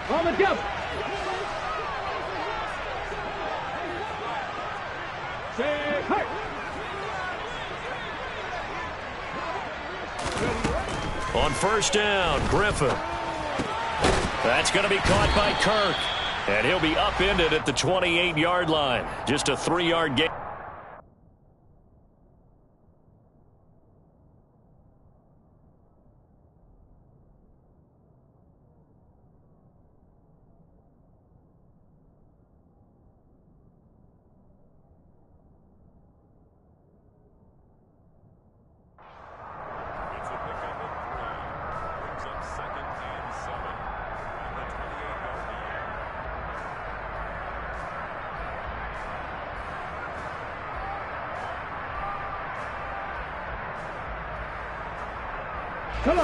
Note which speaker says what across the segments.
Speaker 1: On the jump.
Speaker 2: On first down, Griffin. That's going to be caught by Kirk. And he'll be upended at the 28-yard line. Just a 3-yard gain.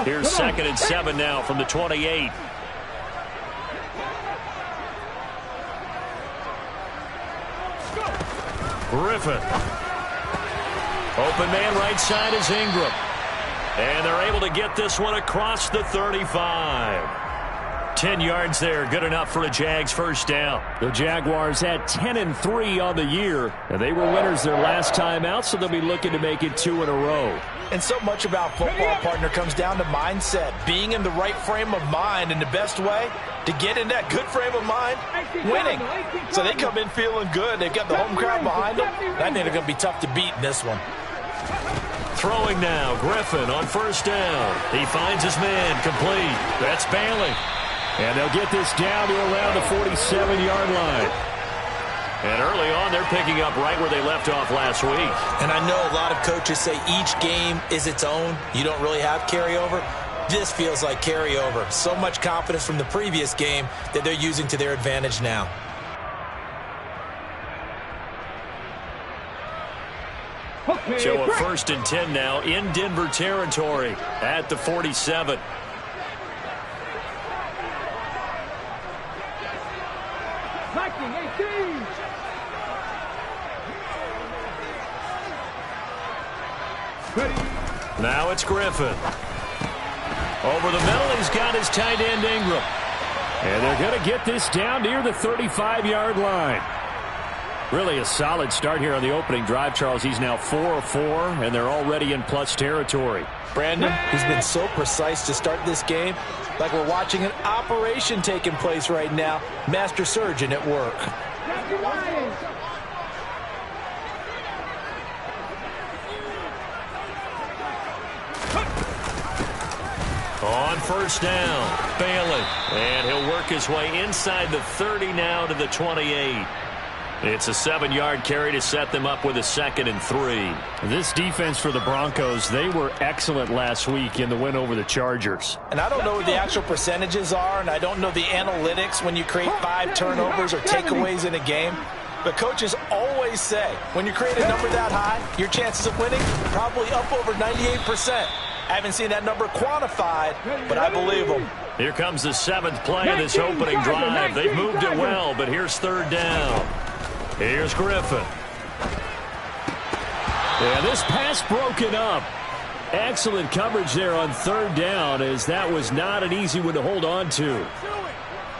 Speaker 2: Here's 2nd and 7 now from the 28. Griffin. Open man right side is Ingram. And they're able to get this one across the 35. 10 yards there, good enough for a Jags first down.
Speaker 3: The Jaguars had 10-3 on the year, and they were winners their last time out, so they'll be looking to make it 2 in a row.
Speaker 4: And so much about football, partner, comes down to mindset. Being in the right frame of mind, and the best way to get in that good frame of mind, winning. So they come in feeling good. They've got the home crowd behind them. I think they're going to be tough to beat in this one.
Speaker 2: Throwing now, Griffin on first down. He finds his man, complete. That's Bailey.
Speaker 3: And they'll get this down to around the 47-yard line.
Speaker 2: And early on, they're picking up right where they left off last week.
Speaker 4: And I know a lot of coaches say each game is its own. You don't really have carryover. This feels like carryover. So much confidence from the previous game that they're using to their advantage now.
Speaker 2: So a 1st and 10 now in Denver territory at the 47. Now it's Griffin. Over the middle, he's got his tight end Ingram.
Speaker 3: And they're going to get this down near the 35-yard line. Really a solid start here on the opening drive, Charles. He's now 4 of 4, and they're already in plus territory.
Speaker 4: Brandon, he's been so precise to start this game, like we're watching an operation taking place right now. Master surgeon at work.
Speaker 2: On first down, Bailey. And he'll work his way inside the 30 now to the 28. It's a 7-yard carry to set them up with a 2nd and 3.
Speaker 3: This defense for the Broncos, they were excellent last week in the win over the Chargers.
Speaker 4: And I don't know what the actual percentages are, and I don't know the analytics when you create 5 turnovers or takeaways in a game. But coaches always say, when you create a number that high, your chances of winning probably up over 98%. I haven't seen that number quantified, but I believe them.
Speaker 2: Here comes the 7th play of this opening drive. They've moved it well, but here's 3rd down. Here's Griffin.
Speaker 3: Yeah, this pass broken up. Excellent coverage there on 3rd down, as that was not an easy one to hold on to.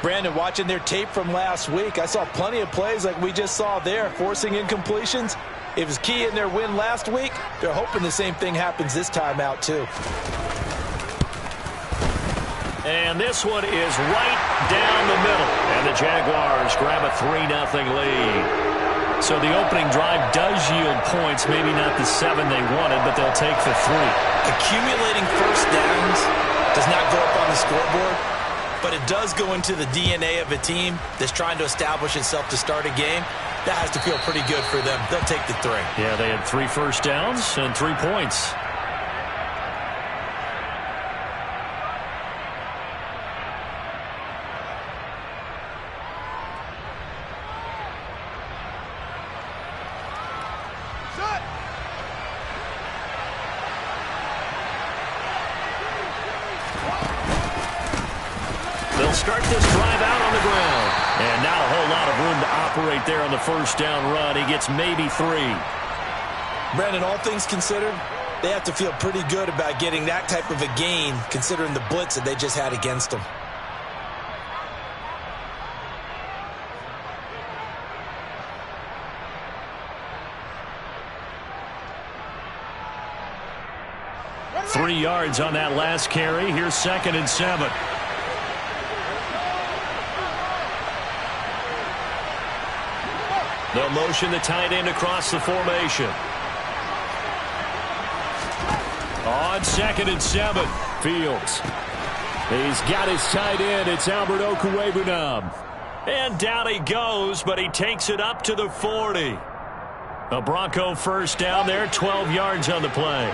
Speaker 4: Brandon, watching their tape from last week, I saw plenty of plays like we just saw there, forcing incompletions. It was key in their win last week. They're hoping the same thing happens this time out, too.
Speaker 2: And this one is right down the middle. And the Jaguars grab a 3-0 lead. So the opening drive does yield points. Maybe not the 7 they wanted, but they'll take the 3.
Speaker 4: Accumulating first downs does not go up on the scoreboard, but it does go into the DNA of a team that's trying to establish itself to start a game. That has to feel pretty good for them. They'll take the 3.
Speaker 2: Yeah, they had 3 first downs and 3 points. They'll start this drive out on the ground. And not a whole lot of room to operate there on the first down run. He gets maybe 3.
Speaker 4: Brandon, all things considered, they have to feel pretty good about getting that type of a gain, considering the blitz that they just had against them.
Speaker 2: yards on that last carry. Here's 2nd and 7. They'll motion the tight end across the formation. On 2nd and 7, Fields. He's got his tight end. It's Albert Okwuegbunam. And down he goes, but he takes it up to the 40. A Bronco first down there, 12 yards on the play.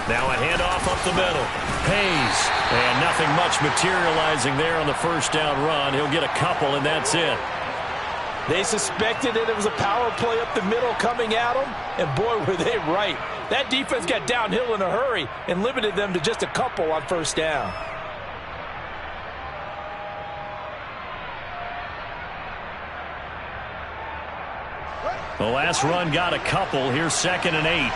Speaker 2: Now a handoff up the middle. Hayes. And nothing much materializing there on the first down run. He'll get a couple, and that's it.
Speaker 4: They suspected it was a power play up the middle coming at them, and boy, were they right. That defense got downhill in a hurry and limited them to just a couple on first down.
Speaker 2: The last run got a couple. Here's 2nd and 8.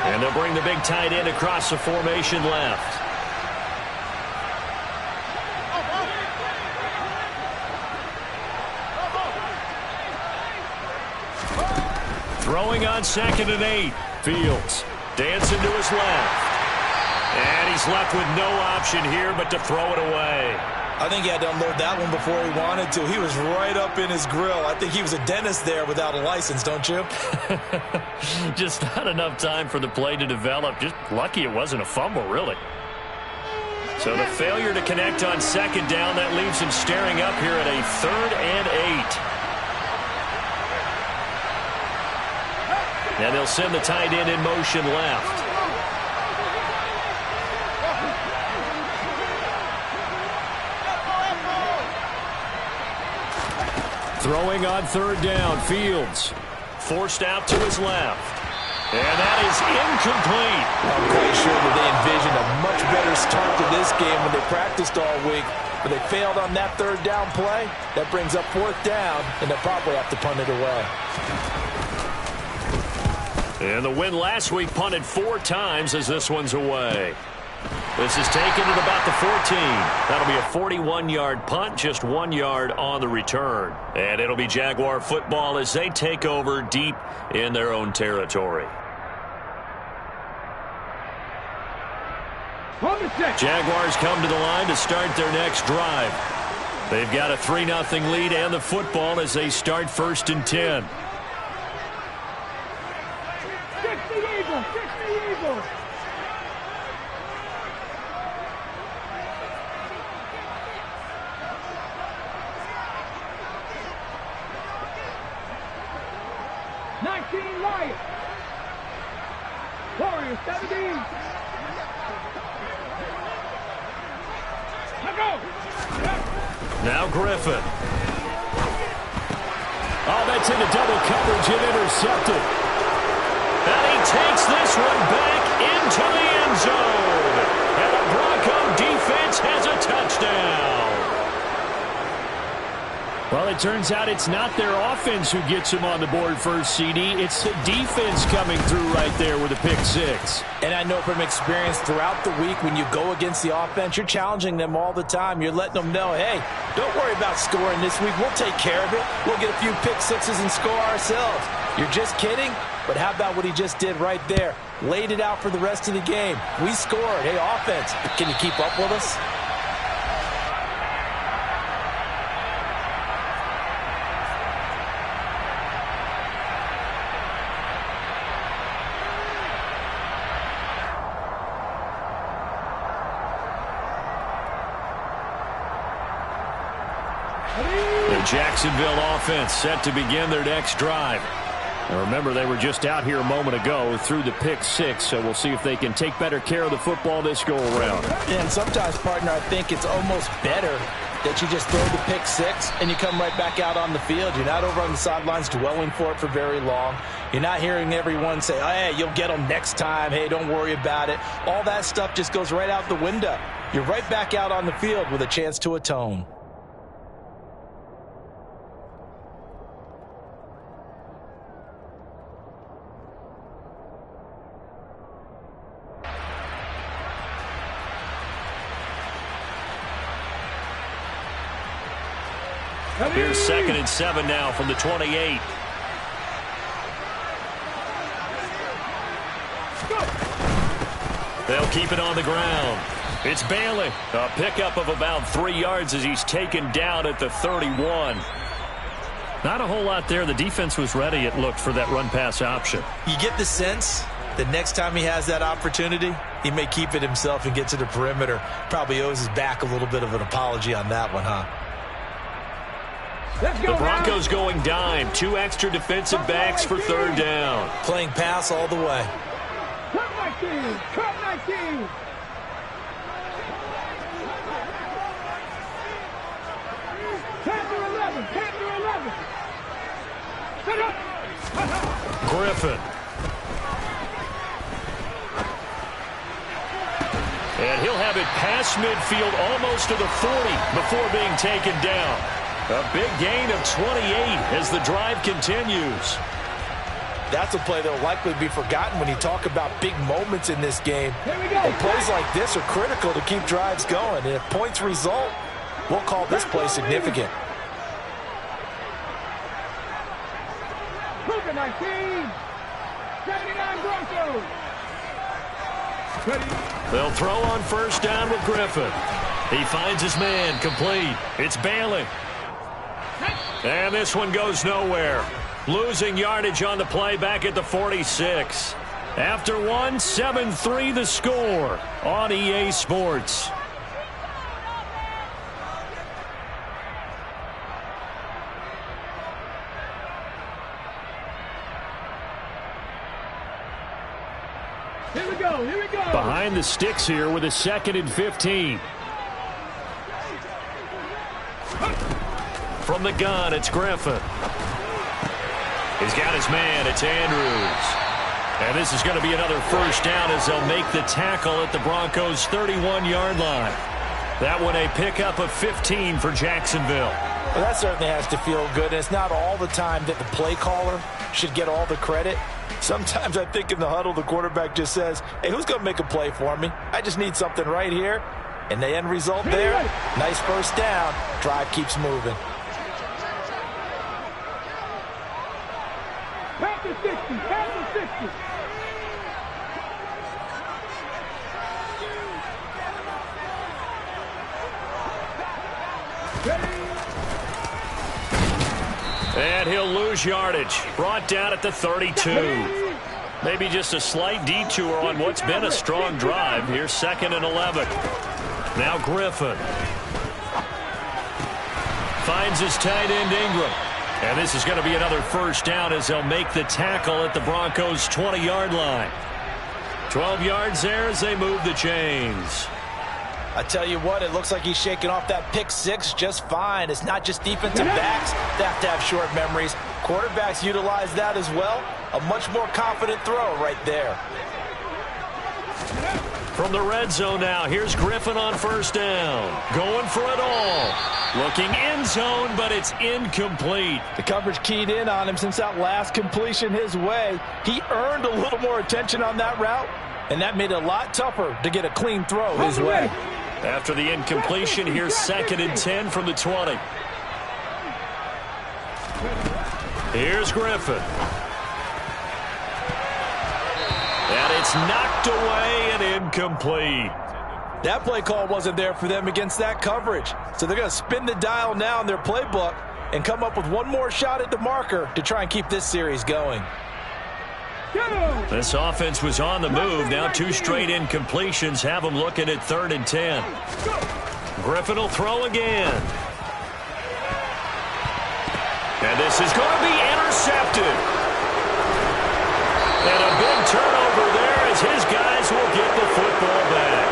Speaker 2: And they'll bring the big tight end across the formation left. Throwing on 2nd and 8. Fields dancing to his left. And he's left with no option here but to throw it away.
Speaker 4: I think he had to unload that one before he wanted to. He was right up in his grill. I think he was a dentist there without a license, don't you?
Speaker 2: Just not enough time for the play to develop. Just lucky it wasn't a fumble, really. So the failure to connect on 2nd down, that leaves him staring up here at a 3rd and 8. And they'll send the tight end in motion left. Throwing on 3rd down, Fields. Forced out to his left. And that is incomplete.
Speaker 4: I'm quite sure that they envisioned a much better start to this game when they practiced all week. But they failed on that 3rd down play. That brings up 4th down, and they'll probably have to punt it away.
Speaker 2: And the win last week punted 4 times as this one's away. This is taken at about the 14. That'll be a 41-yard punt, just 1 yard on the return. And it'll be Jaguar football as they take over deep in their own territory. Jaguars come to the line to start their next drive. They've got a 3-0 lead and the football as they start 1st and 10.
Speaker 3: Warriors 17.
Speaker 2: Now Griffin. Oh, that's into double coverage and intercepted. And he takes this one back into the end zone. And the Bronco defense has a touchdown.
Speaker 3: Well, it turns out it's not their offense who gets them on the board first, CD. It's the defense coming through right there with a pick 6.
Speaker 4: And I know from experience throughout the week when you go against the offense, you're challenging them all the time. You're letting them know, hey, don't worry about scoring this week. We'll take care of it. We'll get a few pick 6s and score ourselves. You're just kidding? But how about what he just did right there? Laid it out for the rest of the game. We scored. Hey, offense, can you keep up with us?
Speaker 2: Jacksonville offense set to begin their next drive.
Speaker 3: Now remember, they were just out here a moment ago through the pick 6, so we'll see if they can take better care of the football this go-around.
Speaker 4: And sometimes, partner, I think it's almost better that you just throw the pick 6 and you come right back out on the field. You're not over on the sidelines dwelling for it for very long. You're not hearing everyone say, oh, hey, you'll get them next time. Hey, don't worry about it. All that stuff just goes right out the window. You're right back out on the field with a chance to atone.
Speaker 2: Here's 2nd and 7 now from the 28. They'll keep it on the ground. It's Bailey. A pickup of about 3 yards as he's taken down at the 31. Not a whole lot there. The defense was ready, it looked, for that run-pass option.
Speaker 4: You get the sense that next time he has that opportunity, he may keep it himself and get to the perimeter. Probably owes his back a little bit of an apology on that one, huh?
Speaker 2: The Broncos going dime. 2 extra defensive backs for 3rd down.
Speaker 4: Playing pass all the way.
Speaker 1: Cut 19! Cut 19!
Speaker 2: Griffin. And he'll have it past midfield almost to the 40 before being taken down. A big gain of 28 as the drive continues.
Speaker 4: That's a play that will likely be forgotten when you talk about big moments in this game. And plays like this are critical to keep drives going. And if points result, we'll call this play significant.
Speaker 1: 19, 79 Broncos.
Speaker 2: They'll throw on 1st down with Griffin. He finds his man, complete. It's Bailey. And this one goes nowhere. Losing yardage on the play back at the 46. After one, 7-3 the score on EA Sports.
Speaker 1: Here we go, here we go.
Speaker 3: Behind the sticks here with a 2nd and 15.
Speaker 2: From the gun, it's Griffin. He's got his man. It's Andrews. And this is going to be another 1st down as they'll make the tackle at the Broncos' 31-yard line. That one a pickup of 15 for Jacksonville.
Speaker 4: Well, that certainly has to feel good. And it's not all the time that the play caller should get all the credit. Sometimes I think in the huddle, the quarterback just says, hey, who's going to make a play for me? I just need something right here. And the end result there, nice 1st down. Drive keeps moving.
Speaker 1: Pass the 60, pass the 60.
Speaker 2: And he'll lose yardage. Brought down at the 32. Maybe just a slight detour on what's been a strong drive. Here's 2nd and 11. Now Griffin. Finds his tight end Ingram. And this is going to be another 1st down as they'll make the tackle at the Broncos' 20-yard line. 12 yards there as they move the chains.
Speaker 4: I tell you what, it looks like he's shaking off that pick 6 just fine. It's not just defensive backs that have to have short memories. Quarterbacks utilize that as well. A much more confident throw right there.
Speaker 2: From the red zone now, here's Griffin on 1st down. Going for it all. Looking end zone, but it's incomplete.
Speaker 4: The coverage keyed in on him since that last completion his way. He earned a little more attention on that route, and that made it a lot tougher to get a clean throw his way.
Speaker 2: After the incompletion, here's 2nd and 10 from the 20. Here's Griffin. And it's knocked away and incomplete.
Speaker 4: That play call wasn't there for them against that coverage. So they're going to spin the dial now in their playbook and come up with one more shot at the marker to try and keep this series going.
Speaker 2: This offense was on the move. Now 2 straight incompletions have them looking at 3rd and 10. Griffin will throw again. And this is going to be intercepted. And a big turnover there as his guys will get the football back.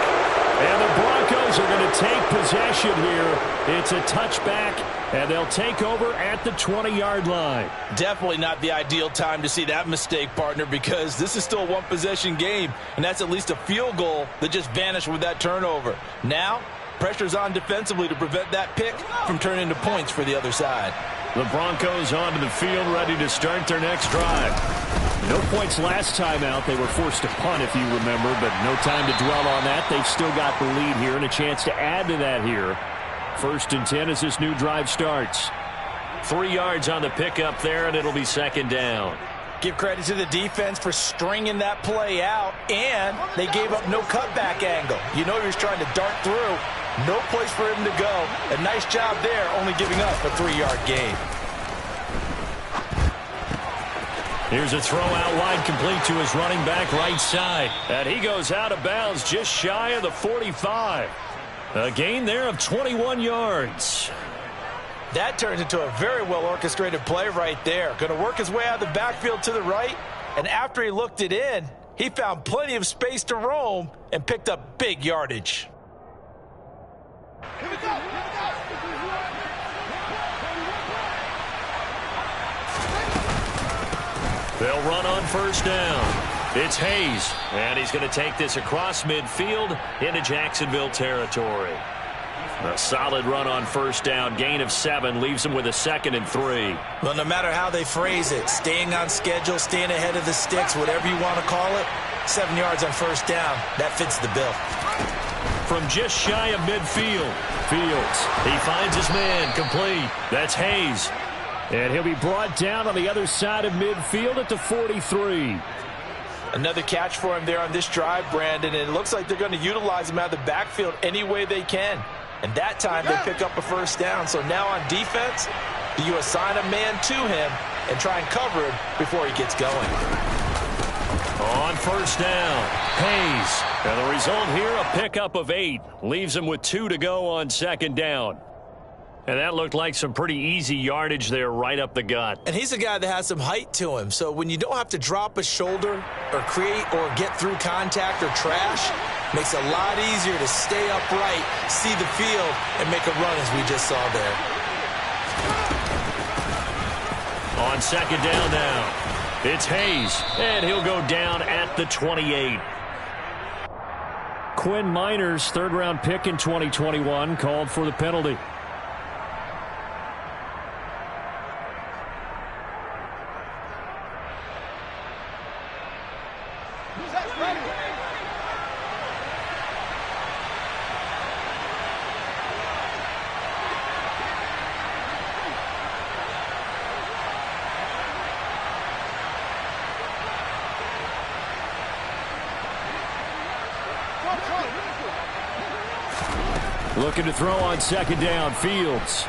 Speaker 2: And the Broncos are going to take possession here. It's a touchback, and they'll take over at the 20-yard line.
Speaker 4: Definitely not the ideal time to see that mistake, partner, because this is still a one-possession game, and that's at least a field goal that just vanished with that turnover. Now, pressure's on defensively to prevent that pick from turning into points for the other side.
Speaker 2: The Broncos onto the field, ready to start their next drive. No points last time out. They were forced to punt, if you remember, but no time to dwell on that. They've still got the lead here and a chance to add to that here. 1st and 10 as this new drive starts. 3 yards on the pickup there, and it'll be second down.
Speaker 4: Give credit to the defense for stringing that play out, and they gave up no cutback angle. You know he was trying to dart through. No place for him to go. A nice job there, only giving up a 3-yard gain.
Speaker 2: Here's a throw out wide, complete to his running back right side. And he goes out of bounds just shy of the 45. A gain there of 21 yards.
Speaker 4: That turns into a very well-orchestrated play right there. Going to work his way out of the backfield to the right. And after he looked it in, he found plenty of space to roam and picked up big yardage.
Speaker 1: Here we go.
Speaker 2: They'll run on first down. It's Hayes, and he's going to take this across midfield into Jacksonville territory. A solid run on first down, gain of 7, leaves him with a 2nd and 3.
Speaker 4: Well, no matter how they phrase it, staying on schedule, staying ahead of the sticks, whatever you want to call it, 7 yards on first down, that fits the bill.
Speaker 2: From just shy of midfield, Fields, he finds his man, complete. That's Hayes.
Speaker 3: And he'll be brought down on the other side of midfield at the 43.
Speaker 4: Another catch for him there on this drive, Brandon, and it looks like they're going to utilize him out of the backfield any way they can. And that time they pick up a first down. So now on defense, do you assign a man to him and try and cover him before he gets going?
Speaker 2: On first down, Hayes. And the result here, a pickup of 8. Leaves him with 2 to go on second down. And that looked like some pretty easy yardage there right up the gut.
Speaker 4: And he's a guy that has some height to him. So when you don't have to drop a shoulder or create or get through contact or trash, makes it a lot easier to stay upright, see the field, and make a run as we just saw there.
Speaker 2: On second down now, it's Hayes, and he'll go down at the 28.
Speaker 3: Quinn Miners, 3rd-round pick in 2021, called for the penalty. Looking to throw on second down, Fields.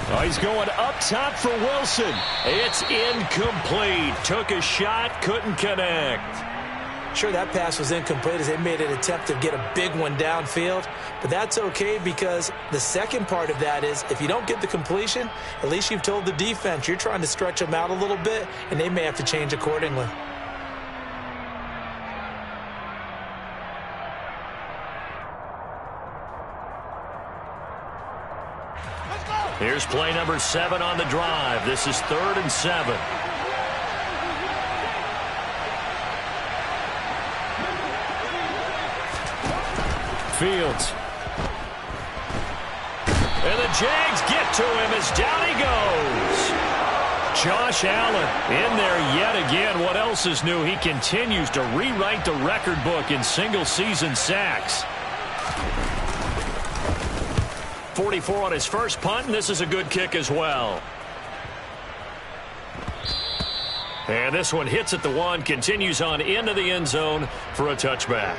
Speaker 2: Oh, he's going up top for Wilson. It's incomplete. Took a shot, couldn't connect.
Speaker 4: Sure, that pass was incomplete as they made an attempt to get a big one downfield. But that's okay because the second part of that is if you don't get the completion, at least you've told the defense you're trying to stretch them out a little bit, and they may have to change accordingly.
Speaker 2: Here's play number 7 on the drive. This is 3rd and 7.
Speaker 3: Fields.
Speaker 2: And the Jags get to him as down he goes. Josh Allen in there yet again. What else is new? He continues to rewrite the record book in single-season sacks. 44 on his first punt, and this is a good kick as well. And this one hits at the 1, continues on into the end zone for a touchback.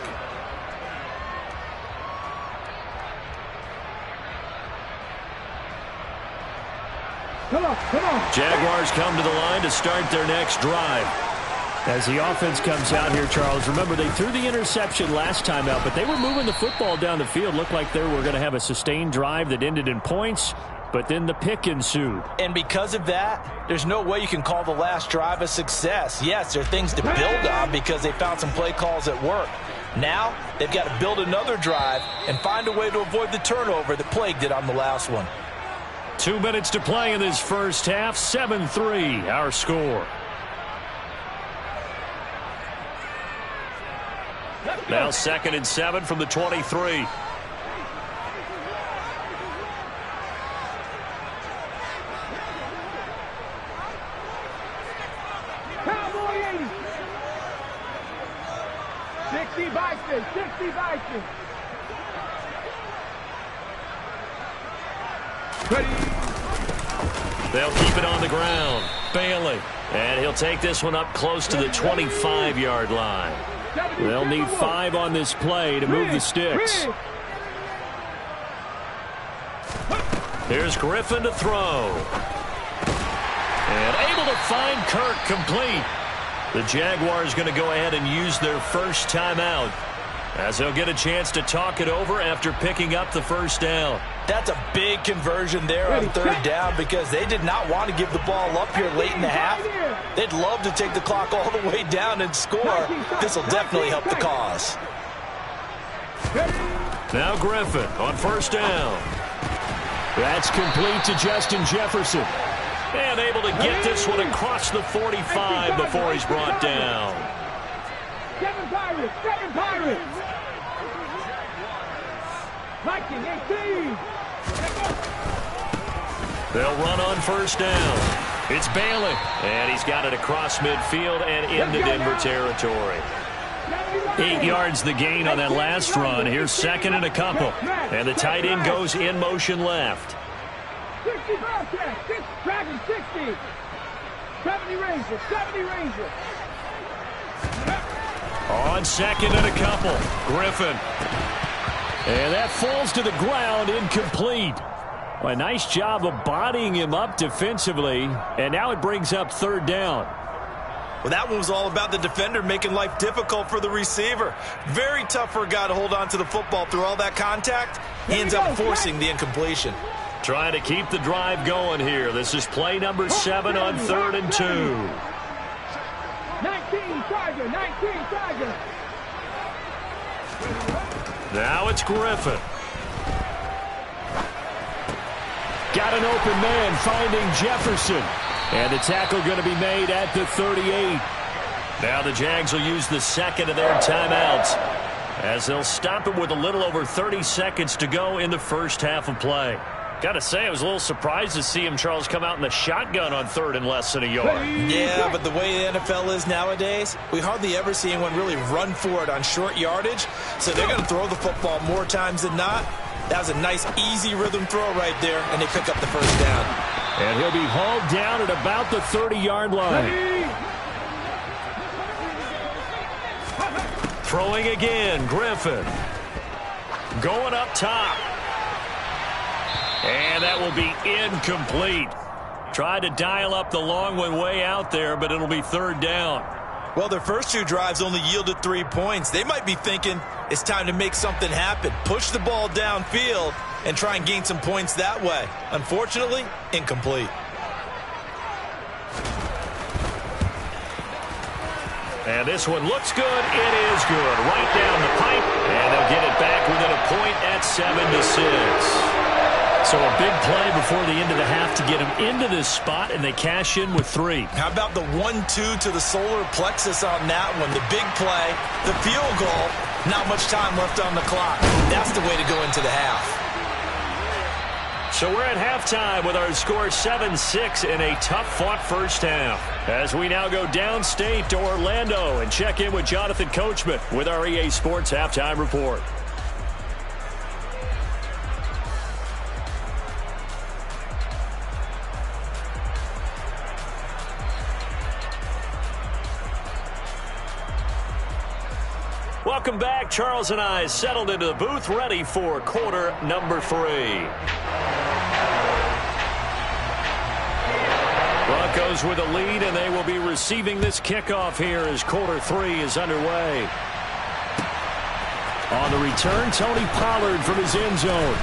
Speaker 1: Come on.
Speaker 2: Jaguars come to the line to start their next drive.
Speaker 3: As the offense comes out here, Charles, remember they threw the interception last time out, but they were moving the football down the field. Looked like they were going to have a sustained drive that ended in points, but then the pick ensued.
Speaker 4: And because of that, there's no way you can call the last drive a success. Yes, there are things to build on because they found some play calls that work. Now, they've got to build another drive and find a way to avoid the turnover that plagued it on the last one.
Speaker 2: 2 minutes to play in this first half. 7-3, our score. Now 2nd and 7 from the 23.
Speaker 1: Cowboy 80. 60 Vikings. 60 Vikings. Ready.
Speaker 2: They'll keep it on the ground. Bailey. And he'll take this one up close to the 25-yard line.
Speaker 3: They'll need 5 on this play to move the sticks.
Speaker 2: Here's Griffin to throw. And able to find Kirk complete. The Jaguars going to go ahead and use their first timeout, as they'll get a chance to talk it over after picking up the first down.
Speaker 4: That's a big conversion there on third down, because they did not want to give the ball up here late in the half. They'd love to take the clock all the way down and score. This will definitely help the cause.
Speaker 2: Now Griffin on first down.
Speaker 3: That's complete to Justin Jefferson.
Speaker 2: And able to get this one across the 45 before he's brought down.
Speaker 1: 7 Pirates, 7 Pirates. Viking 18.
Speaker 2: They'll run on first down. It's Bailey. And he's got it across midfield and into Denver territory.
Speaker 3: 8 yards the gain on that last run. Here's second and a couple.
Speaker 2: And the tight end goes in motion left.
Speaker 1: 60 Bobcats, 6 Dragons 60. 70 Rangers, 70 Rangers.
Speaker 2: On second and a couple. Griffin.
Speaker 3: And that falls to the ground, incomplete. Well, a nice job of bodying him up defensively. And now it brings up third down.
Speaker 4: Well, that one was all about the defender making life difficult for the receiver. Very tough for a guy to hold on to the football through all that contact. He ends up forcing the incompletion.
Speaker 2: Trying to keep the drive going here. This is play number 7 on 3rd and 2.
Speaker 1: 19 Tiger, 19 Tiger.
Speaker 2: Now it's Griffin.
Speaker 3: Got an open man finding Jefferson. And the tackle going to be made at the 38.
Speaker 2: Now the Jags will use the second of their timeouts, as they'll stop it with a little over 30 seconds to go in the first half of play. Got to say, I was a little surprised to see him, Charles, come out in the shotgun on 3rd and less than a yard.
Speaker 4: Yeah, but the way the NFL is nowadays, we hardly ever see anyone really run for it on short yardage. So they're going to throw the football more times than not. That was a nice, easy rhythm throw right there, and they pick up the first down.
Speaker 3: And he'll be hauled down at about the 30-yard line.
Speaker 2: Throwing again, Griffin. Going up top. And that will be incomplete. Tried to dial up the long one way out there, but it'll be 3rd down.
Speaker 4: Well, their first 2 drives only yielded 3 points. They might be thinking it's time to make something happen. Push the ball downfield and try and gain some points that way. Unfortunately, incomplete.
Speaker 2: And this one looks good. It is good. Right down the pipe. And they'll get it back within a point at 7-6. So a big play before the end of the half to get them into this spot, and they cash in with 3.
Speaker 4: How about the 1-2 to the solar plexus on that one? The big play, the field goal, not much time left on the clock. That's the way to go into the half.
Speaker 2: So we're at halftime with our score 7-6 in a tough-fought first half, as we now go downstate to Orlando and check in with Jonathan Coachman with our EA Sports Halftime Report. Welcome back. Charles and I settled into the booth, ready for quarter number 3. Broncos with a lead, and they will be receiving this kickoff here as quarter 3 is underway.
Speaker 3: On the return, Tony Pollard from his end zone.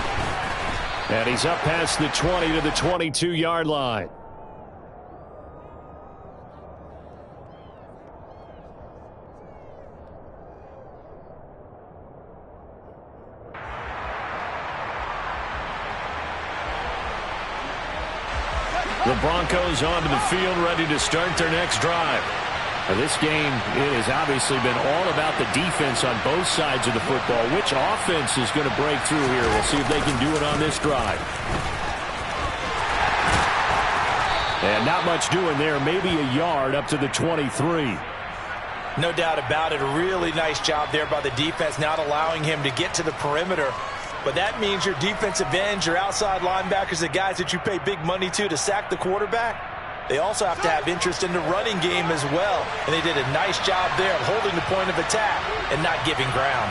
Speaker 3: And he's up past the 20 to the 22-yard line.
Speaker 2: The Broncos onto the field, ready to start their next drive.
Speaker 3: Now, this game has obviously been all about the defense on both sides of the football. Which offense is going to break through here? We'll see if they can do it on this drive. And not much doing there. Maybe a yard up to the 23.
Speaker 4: No doubt about it. A really nice job there by the defense, not allowing him to get to the perimeter. but that means your defensive ends, your outside linebackers, the guys that you pay big money to sack the quarterback, they also have to have interest in the running game as well. And they did a nice job there of holding the point of attack and not giving ground.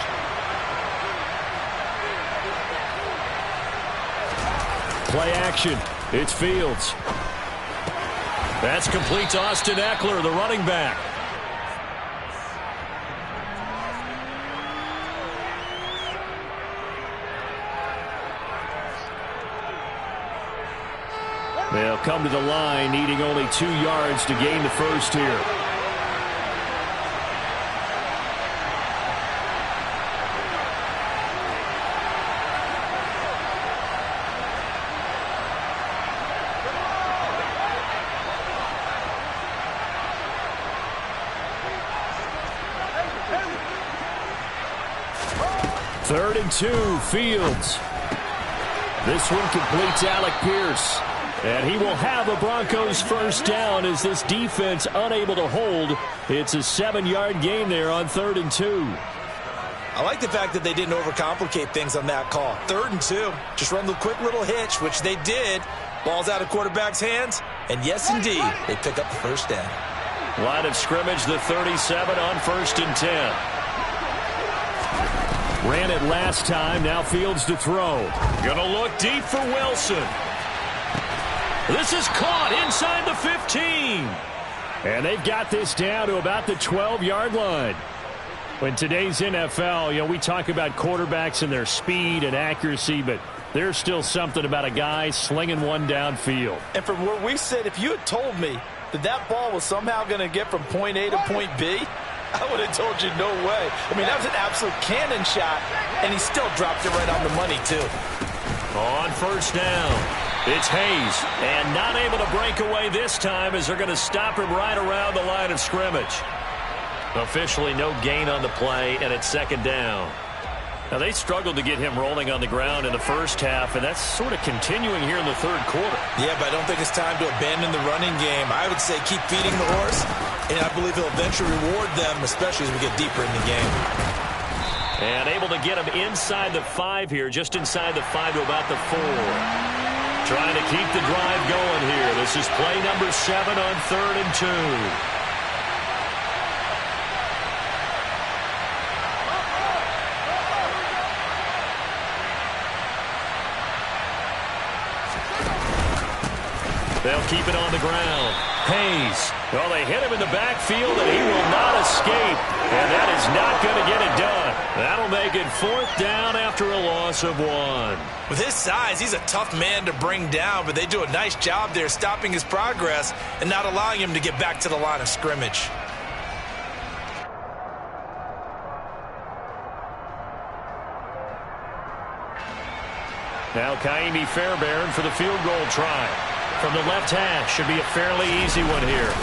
Speaker 3: Play action. It's Fields. That's complete to Austin Eckler, the running back. They'll come to the line, needing only 2 yards to gain the first here. Third and 2, Fields. This one completes Alec Pierce. And he will have a Broncos first down as this defense unable to hold. It's a 7-yard gain there on 3rd and 2.
Speaker 4: I like the fact that they didn't overcomplicate things on that call. 3rd and 2. Just run the quick little hitch, which they did. Ball's out of quarterback's hands. And yes, indeed, they pick up the first down.
Speaker 3: Line of scrimmage, the 37 on 1st and 10. Ran it last time. Now Fields to throw. Gonna look deep for Wilson. This is caught inside the 15. And they've got this down to about the 12-yard line. In today's NFL, we talk about quarterbacks and their speed and accuracy, but there's still something about a guy slinging one downfield.
Speaker 4: And from where we sit, if you had told me that that ball was somehow going to get from point A to point B, I would have told you no way. I mean, that was an absolute cannon shot, and he still dropped it right on the money, too.
Speaker 3: On first down. It's Hayes, and not able to break away this time as they're going to stop him right around the line of scrimmage. Officially no gain on the play, and it's 2nd down. Now, they struggled to get him rolling on the ground in the first half, and that's sort of continuing here in the 3rd quarter.
Speaker 4: Yeah, but I don't think it's time to abandon the running game. I would say keep feeding the horse, and I believe he'll eventually reward them, especially as we get deeper in the game.
Speaker 3: And able to get him inside the 5 here, just inside the 5 to about the 4. Trying to keep the drive going here. This is play number 7 on 3rd and 2. They'll keep it on the ground. Hayes. Well, they hit him in the backfield, and he will not escape. And that is not going to get it done. That'll make it 4th down after a loss of 1.
Speaker 4: With his size, he's a tough man to bring down, but they do a nice job there stopping his progress and not allowing him to get back to the line of scrimmage.
Speaker 3: Now Kaimi Fairbairn for the field goal try. From the left hash, should be a fairly easy one here.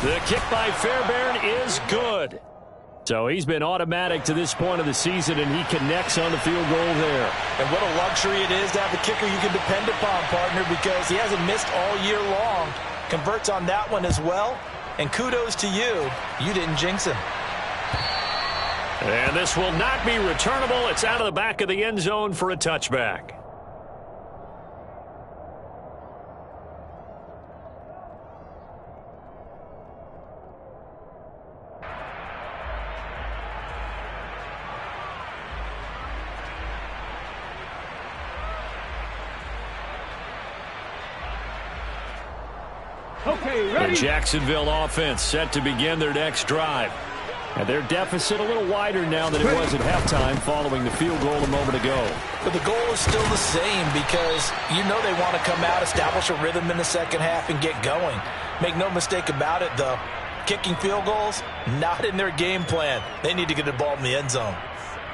Speaker 3: The kick by Fairbairn is good. So he's been automatic to this point of the season, and he connects on the field goal there.
Speaker 4: And what a luxury it is to have a kicker you can depend upon, partner, because he hasn't missed all year long. Converts on that one as well. And kudos to you. You didn't jinx him.
Speaker 3: And this will not be returnable. It's out of the back of the end zone for a touchback.
Speaker 1: Okay, ready?
Speaker 3: The Jacksonville offense set to begin their next drive. And their deficit a little wider now than it was at halftime following the field goal a moment ago.
Speaker 4: But the goal is still the same because you know they want to come out, establish a rhythm in the second half, and get going. Make no mistake about it, though. Kicking field goals, not in their game plan. They need to get the ball in the end zone.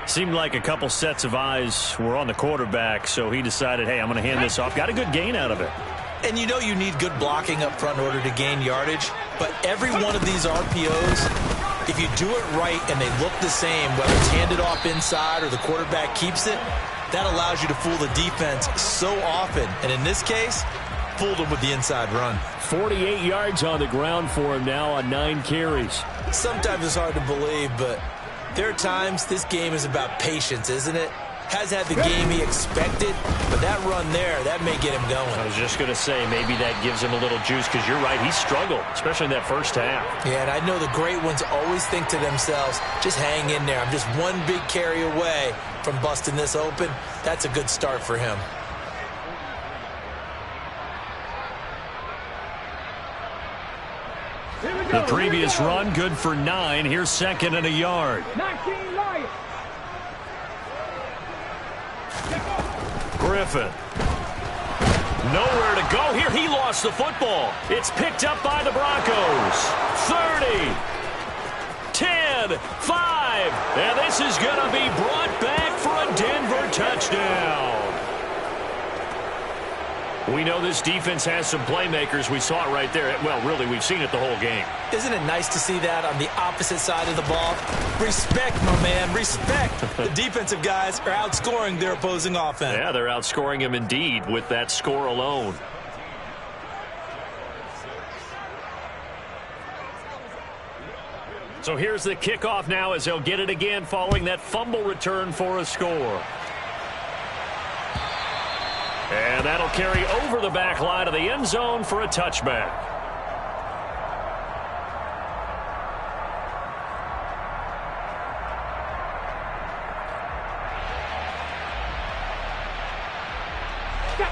Speaker 3: Seemed like a couple sets of eyes were on the quarterback, so he decided, hey, I'm going to hand this off. Got a good gain out of it.
Speaker 4: And you know you need good blocking up front in order to gain yardage. But every one of these RPOs, if you do it right and they look the same, whether it's handed off inside or the quarterback keeps it, that allows you to fool the defense so often. And in this case, fooled them with the inside run.
Speaker 3: 48 yards on the ground for him now on 9 carries.
Speaker 4: Sometimes it's hard to believe, but there are times this game is about patience, isn't it? has had the game he expected, but that run there, that may get him going.
Speaker 2: I was just going to say, maybe that gives him a little juice, because you're right, he struggled, especially in that first half.
Speaker 4: Yeah, and I know the great ones always think to themselves, just hang in there. I'm just one big carry away from busting this open. That's a good start for him.
Speaker 2: The previous run, good for 9. Here's second and a yard.
Speaker 1: 19 Lions.
Speaker 2: Griffin. Nowhere to go here. He lost the football. It's picked up by the Broncos. 30. 10. 5. And this is going to be brought back for a Denver touchdown. We know this defense has some playmakers. We saw it right there. Well, really, we've seen it the whole game.
Speaker 4: Isn't it nice to see that on the opposite side of the ball? Respect, my man, respect. The defensive guys are outscoring their opposing offense.
Speaker 2: Yeah, they're outscoring him indeed with that score alone. So here's the kickoff now as they'll get it again following that fumble return for a score. And that'll carry over the back line of the end zone for a touchback.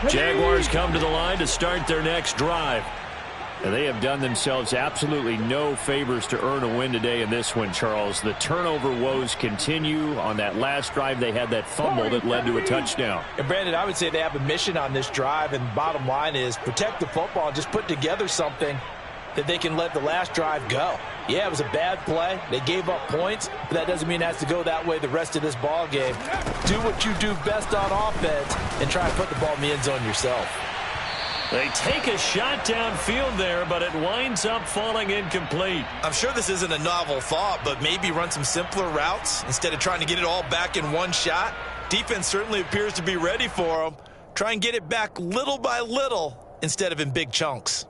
Speaker 2: Jaguars come to the line to start their next drive. And they have done themselves absolutely no favors to earn a win today in this one, Charles. The turnover woes continue. On that last drive, they had that fumble that led to a touchdown.
Speaker 4: And Brandon, I would say they have a mission on this drive, and bottom line is protect the football, just put together something that they can let the last drive go. Yeah, it was a bad play. They gave up points, but that doesn't mean it has to go that way the rest of this ball game. Do what you do best on offense and try and put the ball in the end zone yourself.
Speaker 2: They take a shot downfield there, but it winds up falling incomplete.
Speaker 4: I'm sure this isn't a novel thought, but maybe run some simpler routes instead of trying to get it all back in one shot. Defense certainly appears to be ready for them. Try and get it back little by little instead of in big chunks.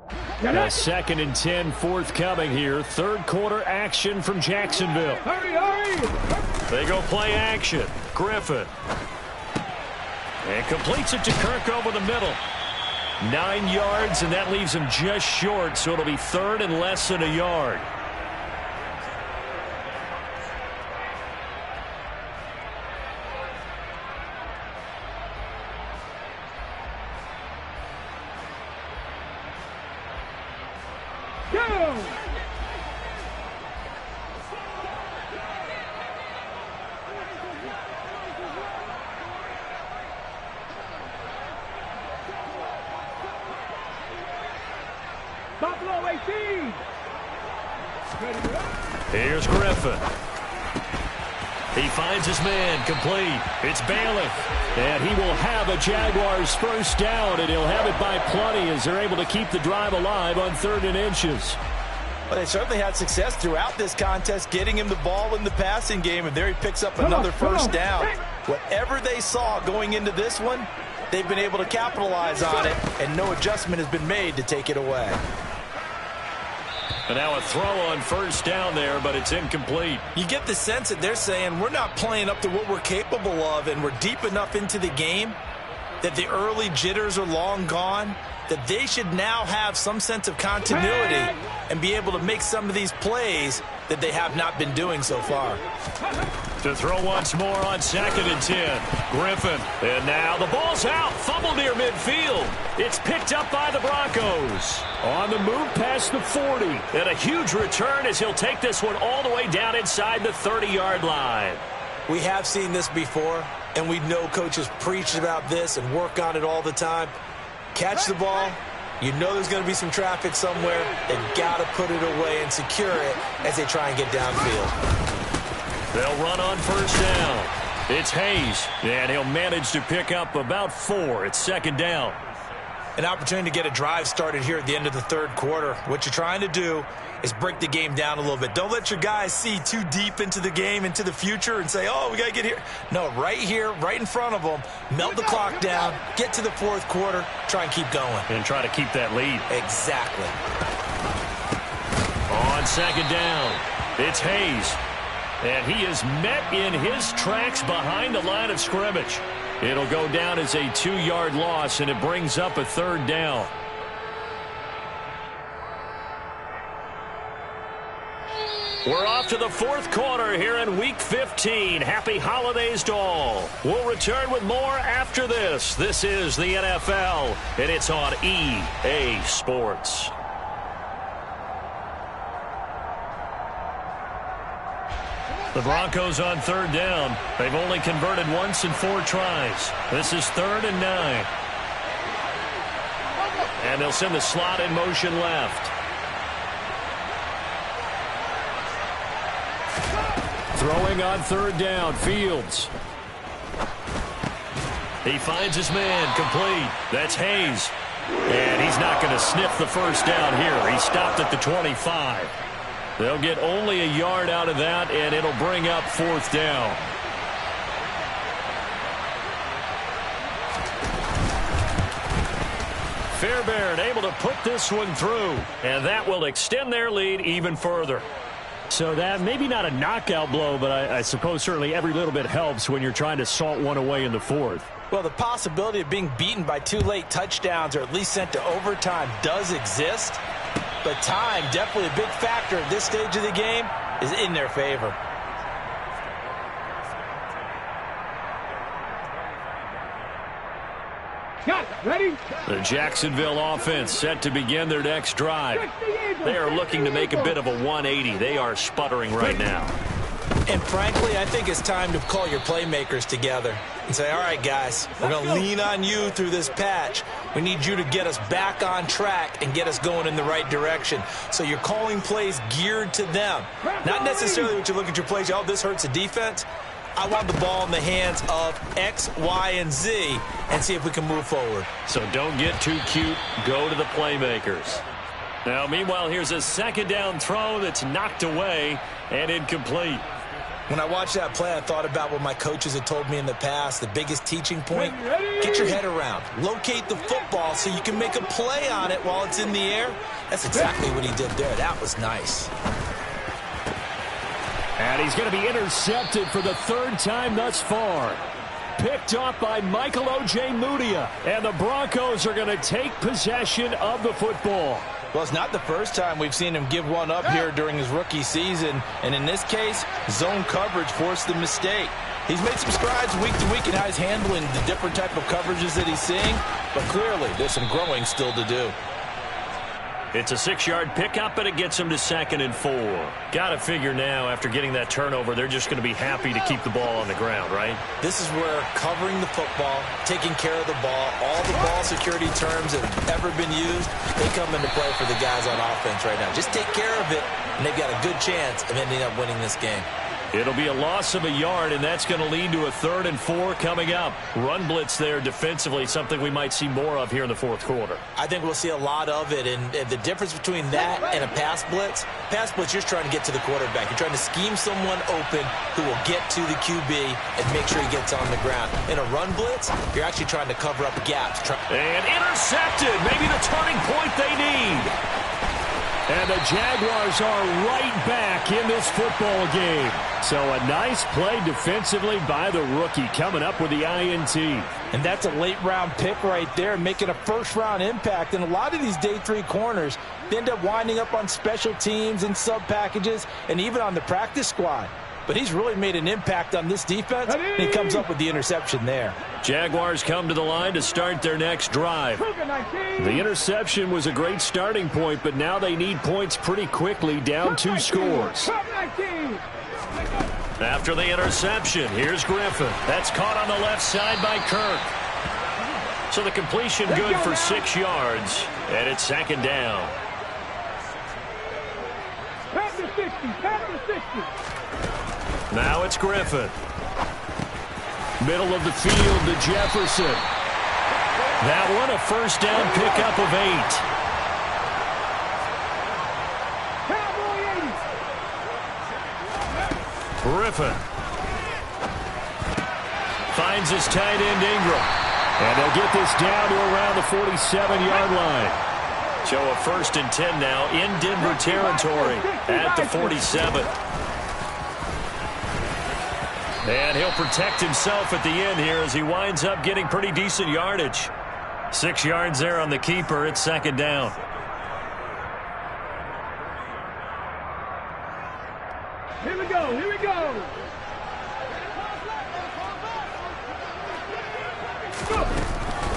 Speaker 2: A 2nd and 10 forthcoming here. Third quarter action from Jacksonville.
Speaker 1: Hurry, hurry!
Speaker 2: They go play action. Griffin. And completes it to Kirk over the middle. 9 yards, and that leaves him just short, so it'll be third and less than a yard.
Speaker 1: Go! Buffalo 18.
Speaker 2: Here's Griffin. He finds his man complete. It's Bailiff. And he will have a Jaguars first down, and he'll have it by plenty as they're able to keep the drive alive on 3rd and inches.
Speaker 4: Well, they certainly had success throughout this contest, getting him the ball in the passing game, and there he picks up another first down. Whatever they saw going into this one, they've been able to capitalize on it, and no adjustment has been made to take it away.
Speaker 2: And now a throw on first down there, but it's incomplete.
Speaker 4: You get the sense that they're saying we're not playing up to what we're capable of, and we're deep enough into the game that the early jitters are long gone, that they should now have some sense of continuity and be able to make some of these plays that they have not been doing so far.
Speaker 2: To throw once more on 2nd and 10. Griffin. And now the ball's out. Fumble near midfield. It's picked up by the Broncos. On the move past the 40. And a huge return as he'll take this one all the way down inside the 30-yard line.
Speaker 4: We have seen this before, and we know coaches preach about this and work on it all the time. Catch the ball. You know there's going to be some traffic somewhere. They've got to put it away and secure it as they try and get downfield.
Speaker 2: They'll run on first down. It's Hayes, and he'll manage to pick up about 4. It's 2nd down.
Speaker 4: An opportunity to get a drive started here at the end of the 3rd quarter. What you're trying to do is break the game down a little bit. Don't let your guys see too deep into the game, into the future, and say, oh, we got to get here. No, right here, right in front of them, melt the clock down, get to the 4th quarter, try and keep going.
Speaker 2: And try to keep that lead.
Speaker 4: Exactly.
Speaker 2: On 2nd down, it's Hayes. And he is met in his tracks behind the line of scrimmage. It'll go down as a 2-yard loss, and it brings up a 3rd down. We're off to the 4th quarter here in Week 15. Happy holidays to all. We'll return with more after this. This is the NFL, and it's on EA Sports. The Broncos on 3rd down. They've only converted once in 4 tries. This is 3rd and 9. And they'll send the slot in motion left. Throwing on 3rd down, Fields. He finds his man, complete. That's Hayes. And he's not going to sniff the 1st down here. He stopped at the 25. They'll get only a yard out of that, and it'll bring up 4th down. Fairbairn able to put this one through, and that will extend their lead even further. So that maybe not a knockout blow, but I suppose certainly every little bit helps when you're trying to salt one away in the 4th.
Speaker 4: Well, the possibility of being beaten by 2 late touchdowns or at least sent to overtime does exist. But time, definitely a big factor at this stage of the game, is in their favor.
Speaker 1: Got it. Ready?
Speaker 2: The Jacksonville offense set to begin their next drive. They are looking to make a bit of a 180. They are sputtering right now.
Speaker 4: And frankly, I think it's time to call your playmakers together and say, all right, guys, we're going to lean on you through this patch. We need you to get us back on track and get us going in the right direction. So you're calling plays geared to them. Not necessarily what you look at your plays, oh, this hurts the defense. I want the ball in the hands of X, Y, and Z and see if we can move forward.
Speaker 2: So don't get too cute. Go to the playmakers. Now, meanwhile, here's a 2nd down throw that's knocked away and incomplete.
Speaker 4: When I watched that play, I thought about what my coaches had told me in the past. The biggest teaching point, get your head around. Locate the football so you can make a play on it while it's in the air. That's exactly what he did there. That was nice.
Speaker 3: And he's going to be intercepted for the 3rd time thus far. Picked off by Michael O.J. Mudia. And the Broncos are going to take possession of the football.
Speaker 4: Well, it's not the first time we've seen him give one up here during his rookie season. And in this case, zone coverage forced the mistake. He's made some strides week to week in how he's handling the different type of coverages that he's seeing. But clearly, there's some growing still to do.
Speaker 2: It's a 6-yard pickup, and it gets them to 2nd and 4. Got to figure now, after getting that turnover, they're just going to be happy to keep the ball on the ground, right?
Speaker 4: This is where covering the football, taking care of the ball, all the ball security terms that have ever been used, they come into play for the guys on offense right now. Just take care of it, and they've got a good chance of ending up winning this game.
Speaker 2: It'll be a loss of a yard, and that's going to lead to a 3rd and 4 coming up. Run blitz there defensively, something we might see more of here in the 4th quarter.
Speaker 4: I think we'll see a lot of it, and the difference between that and a pass blitz, you're trying to get to the quarterback. You're trying to scheme someone open who will get to the QB and make sure he gets on the ground. In a run blitz, you're actually trying to cover up gaps.
Speaker 2: And intercepted, maybe the turning point they need.
Speaker 3: And the Jaguars are right back in this football game. So a nice play defensively by the rookie, coming up with the INT.
Speaker 4: And that's a late-round pick right there, making a first-round impact. And a lot of these day 3 corners, they end up winding up on special teams and sub-packages and even on the practice squad. But he's really made an impact on this defense, and he comes up with the interception there.
Speaker 2: Jaguars come to the line to start their next drive.
Speaker 3: The interception was a great starting point, but now they need points pretty quickly, down 2 scores.
Speaker 2: After the interception, here's Griffin. That's caught on the left side by Kirk. So the completion good for 6 yards, and it's 2nd down.
Speaker 1: Pass to 60, pass to 60.
Speaker 2: Now it's Griffin.
Speaker 3: Middle of the field to Jefferson.
Speaker 2: That one a 1st down pickup of 8. Griffin finds his tight end Ingram.
Speaker 3: And they'll get this down to around the 47-yard line.
Speaker 2: So a 1st and 10 now in Denver territory at the 47. And he'll protect himself at the end here as he winds up getting pretty decent yardage. 6 yards there on the keeper. It's second down.
Speaker 1: Here we go. Here we go.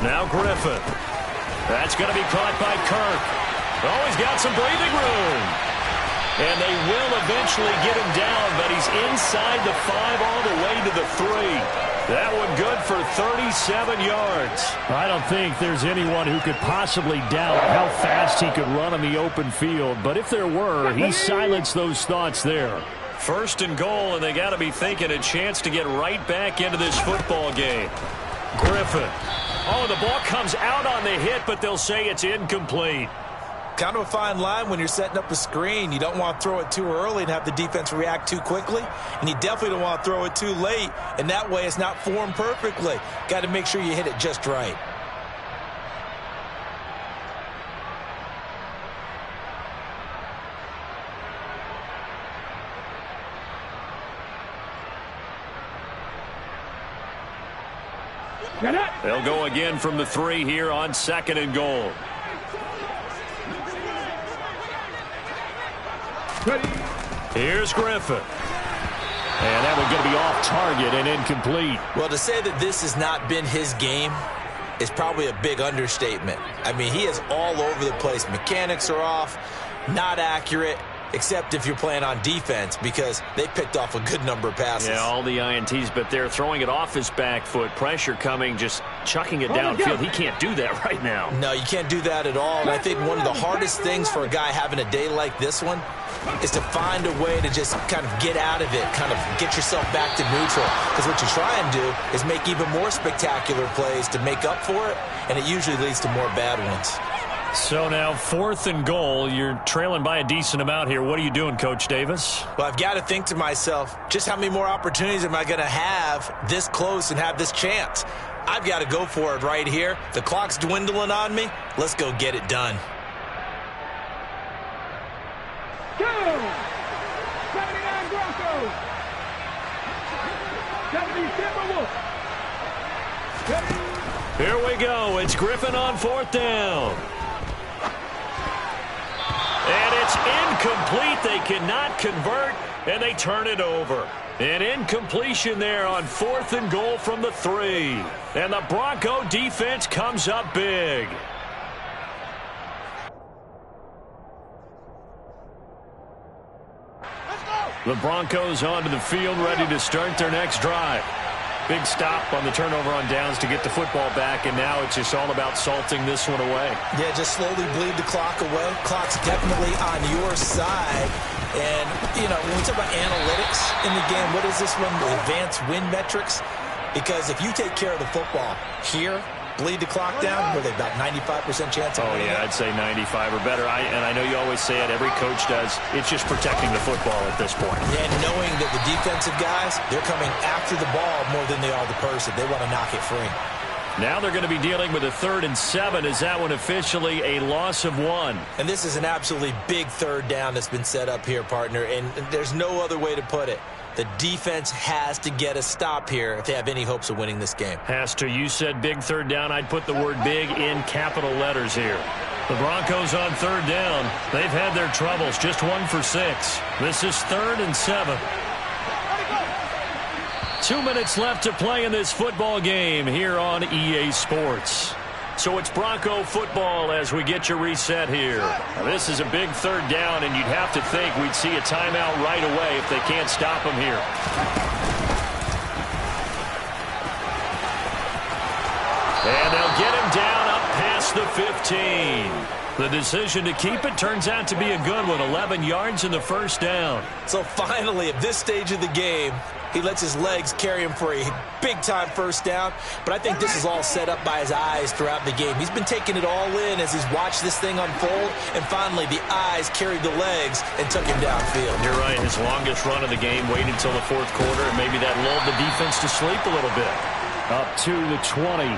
Speaker 2: Now Griffin. That's going to be caught by Kirk. Oh, he's got some breathing room. And they will eventually get him down, but he's inside the 5 all the way to the 3. That one good for 37 yards.
Speaker 3: I don't think there's anyone who could possibly doubt how fast he could run on the open field. But if there were, he silenced those thoughts there.
Speaker 2: First and goal, and they got to be thinking a chance to get right back into this football game. Griffin. Oh, the ball comes out on the hit, but they'll say it's incomplete.
Speaker 4: Kind of a fine line when you're setting up a screen. You don't want to throw it too early and have the defense react too quickly. And you definitely don't want to throw it too late. And that way it's not formed perfectly. Got to make sure you hit it just right.
Speaker 2: They'll go again from the 3 here on second and goal. Here's Griffin.
Speaker 3: And that one's going to be off target and incomplete.
Speaker 4: Well, to say that this has not been his game is probably a big understatement. I mean, he is all over the place. Mechanics are off, not accurate, except if you're playing on defense, because they picked off a good number of passes.
Speaker 2: Yeah, all the INTs, but they're throwing it off his back foot. Pressure coming, just chucking it downfield. He can't do that right now.
Speaker 4: No, you can't do that at all. And I think one of the hardest things for a guy having a day like this one is to find a way to just kind of get out of it, kind of get yourself back to neutral. Because what you try and do is make even more spectacular plays to make up for it, and it usually leads to more bad ones.
Speaker 2: So now 4th and goal. You're trailing by a decent amount here. What are you doing, Coach Davis?
Speaker 4: Well, I've got to think to myself, just how many more opportunities am I going to have this close and have this chance? I've got to go for it right here. The clock's dwindling on me. Let's go get it done.
Speaker 1: Go! 79 Broncos! 70 Timberwolves!
Speaker 2: Here we go. It's Griffin on 4th down. And it's incomplete. They cannot convert, and they turn it over. An incompletion there on 4th and goal from the 3. And the Bronco defense comes up big. The Broncos onto the field, ready to start their next drive. Big stop on the turnover on downs to get the football back, and now it's just all about salting this one away.
Speaker 4: Yeah, just slowly bleed the clock away. Clock's definitely on your side. And, you know, when we talk about analytics in the game, what is this one? The advanced win metrics? Because if you take care of the football here, bleed the clock down, were they about 95% chance of winning?
Speaker 2: Oh, yeah, I'd say 95 or better. And I know you always say it, every coach does. It's just protecting the football at this point.
Speaker 4: And knowing that the defensive guys, they're coming after the ball more than they are the person. They want to knock it free.
Speaker 2: Now they're going to be dealing with a 3rd and 7. Is that one officially a loss of 1?
Speaker 4: And this is an absolutely big 3rd down that's been set up here, partner. And there's no other way to put it. The defense has to get a stop here if they have any hopes of winning this game.
Speaker 2: Has to. You said big 3rd down. I'd put the word big in capital letters here. The Broncos on 3rd down. They've had their troubles. Just 1 for 6. This is 3rd and 7. 2 minutes left to play in this football game here on EA Sports. So it's Bronco football as we get you reset here. Now, this is a big 3rd down, and you'd have to think we'd see a timeout right away if they can't stop them here. And they'll get him down up past the 15. The decision to keep it turns out to be a good one. 11 yards in the 1st down.
Speaker 4: So finally, at this stage of the game, he lets his legs carry him for a big-time 1st down. But I think this is all set up by his eyes throughout the game. He's been taking it all in as he's watched this thing unfold. And finally, the eyes carried the legs and took him downfield.
Speaker 2: You're right. His longest run of the game waited until the 4th quarter, and maybe that lulled the defense to sleep a little bit.
Speaker 3: Up to the 20.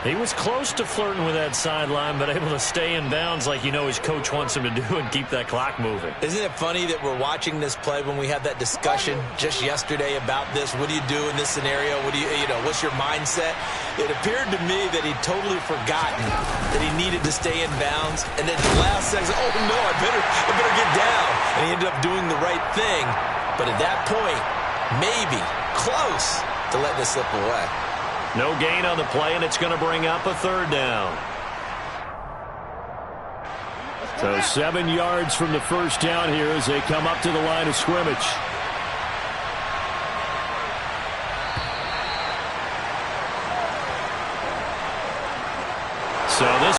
Speaker 2: He was close to flirting with that sideline, but able to stay in bounds like his coach wants him to do and keep that clock moving.
Speaker 4: Isn't it funny that we're watching this play when we had that discussion just yesterday about this? What do you do in this scenario? What do what's your mindset? It appeared to me that he'd totally forgotten that he needed to stay in bounds, and then the last second, oh no, I better get down. And he ended up doing the right thing. But at that point, maybe close to letting it slip away.
Speaker 2: No gain on the play, and it's going to bring up a third down.
Speaker 3: So 7 yards from the first down here as they come up to the line of scrimmage. So this